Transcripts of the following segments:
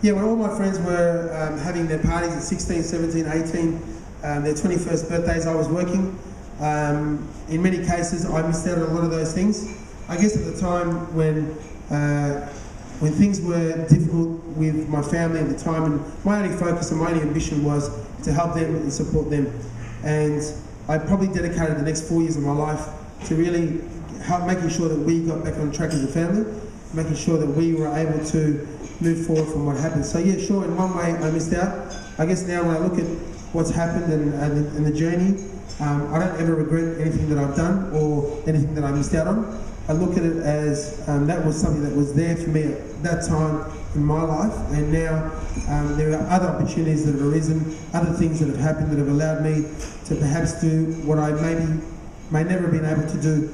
Yeah, when all my friends were having their parties at 16, 17, 18, their 21st birthdays, I was working. In many cases, I missed out on a lot of those things. I guess at the time when things were difficult with my family at the time, and my only focus and my only ambition was to help them and support them. And I probably dedicated the next 4 years of my life to really help making sure that we got back on track as a family, making sure that we were able to move forward from what happened. So yeah, sure, in one way I missed out. I guess now when I look at what's happened and the journey, I don't ever regret anything that I've done or anything that I missed out on. I look at it as that was something that was there for me at that time in my life, and now there are other opportunities that have arisen, other things that have happened that have allowed me to perhaps do what I may never have been able to do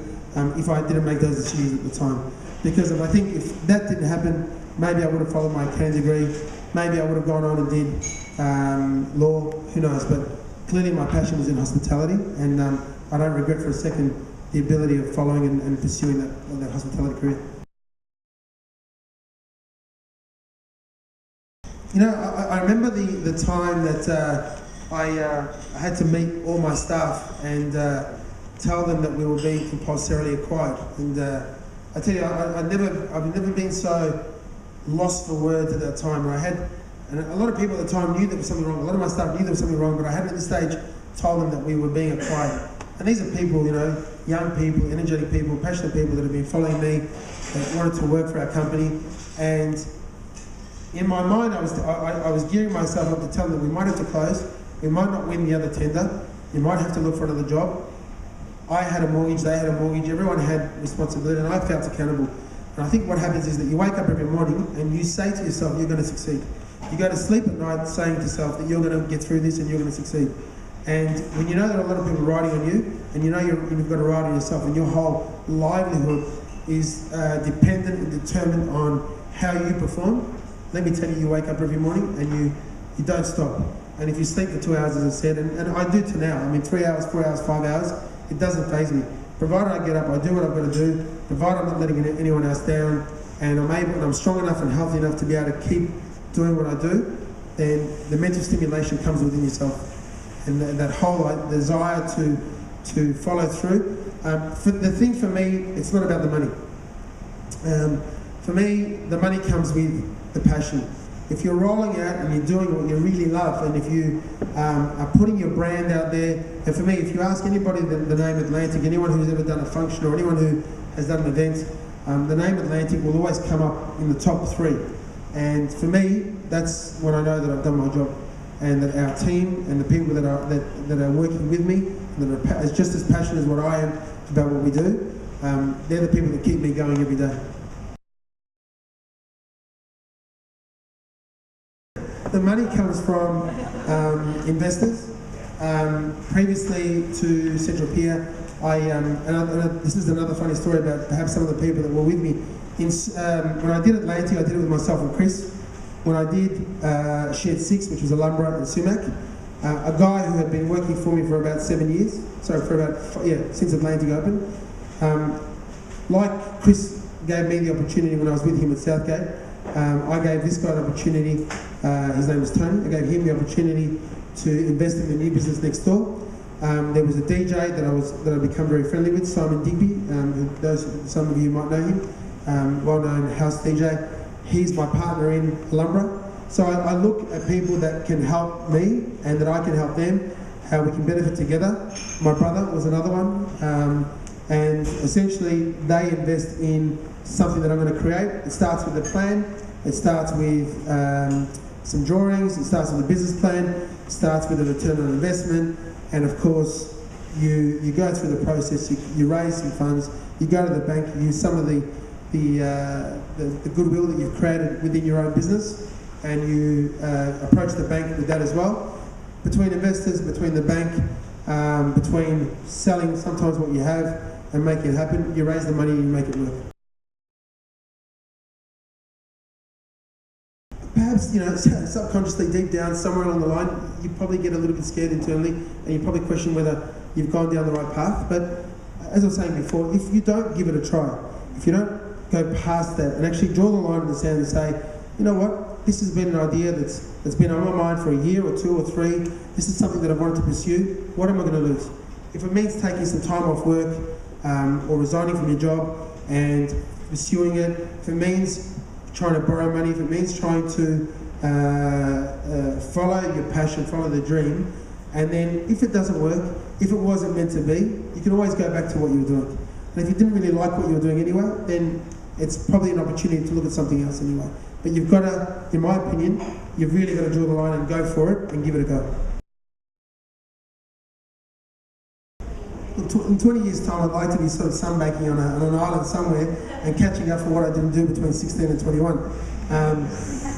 if I didn't make those decisions at the time. Because I think if that didn't happen, maybe I would have followed my accounting degree, maybe I would have gone on and did law, who knows, but clearly my passion was in hospitality, and I don't regret for a second the ability of following and pursuing that hospitality career. You know, I remember the time that I had to meet all my staff and tell them that we were being compulsorily acquired. And I tell you, I've never been so lost for words at that time. And a lot of people at the time knew there was something wrong. A lot of my staff knew there was something wrong, but I hadn't at this stage told them that we were being acquired. And these are people, you know, young people, energetic people, passionate people that have been following me, that wanted to work for our company. And in my mind, I was gearing myself up to tell them that we might have to close, we might not win the other tender, you might have to look for another job. I had a mortgage, they had a mortgage, everyone had responsibility, and I felt accountable. And I think what happens is that you wake up every morning and you say to yourself, you're going to succeed. You go to sleep at night saying to yourself that you're going to get through this and you're going to succeed. And when you know there are a lot of people riding on you, and you know you've got to ride on yourself, and your whole livelihood is dependent and determined on how you perform, let me tell you, you wake up every morning and you don't stop. And if you sleep for 2 hours, as I said, and I do to now, I mean 3 hours, 4 hours, 5 hours, it doesn't faze me. Provided I get up, I do what I've got to do, provided I'm not letting anyone else down, and I'm strong enough and healthy enough to be able to keep doing what I do, then the mental stimulation comes within yourself. And that whole desire to follow through. The thing for me, it's not about the money. For me, the money comes with the passion. If you're rolling out and you're doing what you really love, and if you are putting your brand out there, and for me, if you ask anybody the name Atlantic, anyone who's ever done a function or anyone who has done an event, the name Atlantic will always come up in the top 3. And for me, that's when I know that I've done my job, and that our team and the people that are working with me, that are just as passionate as what I am about what we do, they're the people that keep me going every day. The money comes from investors. Previously to Central Pier, this is another funny story about perhaps some of the people that were with me. When I did Atlantic, I did it with myself and Chris. When I did Shed 6, which was a lumberer in Sumac, a guy who had been working for me for about 7 years, since Atlantic opened, like Chris gave me the opportunity when I was with him at Southgate, I gave this guy an opportunity, his name was Tony, I gave him the opportunity to invest in the new business next door. There was a DJ that I've become very friendly with, Simon Digby, some of you might know him, well-known house DJ. He's my partner in Lumbra. So I look at people that can help me and that I can help them, how we can benefit together. My brother was another one. And essentially they invest in something that I'm going to create. It starts with a plan, it starts with some drawings, it starts with a business plan, it starts with a return on investment, and of course you go through the process, you raise some funds, you go to the bank, you use some of the goodwill that you've created within your own business, and you approach the bank with that as well. Between investors, between the bank, between selling sometimes what you have and making it happen, you raise the money and you make it work. Perhaps, you know, subconsciously deep down, somewhere along the line, you probably get a little bit scared internally and you probably question whether you've gone down the right path. But as I was saying before, if you don't give it a try, if you don't go past that and actually draw the line in the sand and say, you know what, this has been an idea that's been on my mind for a year or 2 or 3, this is something that I've wanted to pursue, what am I going to lose? If it means taking some time off work or resigning from your job and pursuing it, if it means trying to borrow money, if it means trying to follow your passion, follow the dream, and then if it doesn't work, if it wasn't meant to be, you can always go back to what you were doing. And if you didn't really like what you were doing anyway, then it's probably an opportunity to look at something else anyway. But you've got to, in my opinion, you've really got to draw the line and go for it and give it a go. In 20 years' time, I'd like to be sort of sunbaking on an island somewhere and catching up for what I didn't do between 16 and 21.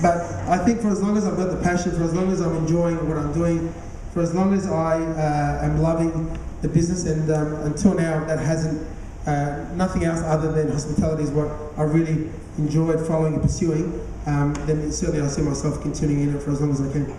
But I think for as long as I've got the passion, for as long as I'm enjoying what I'm doing, for as long as I am loving the business, and until now that hasn't, nothing else other than hospitality is what I really enjoyed following and pursuing, then certainly I see myself continuing in it for as long as I can.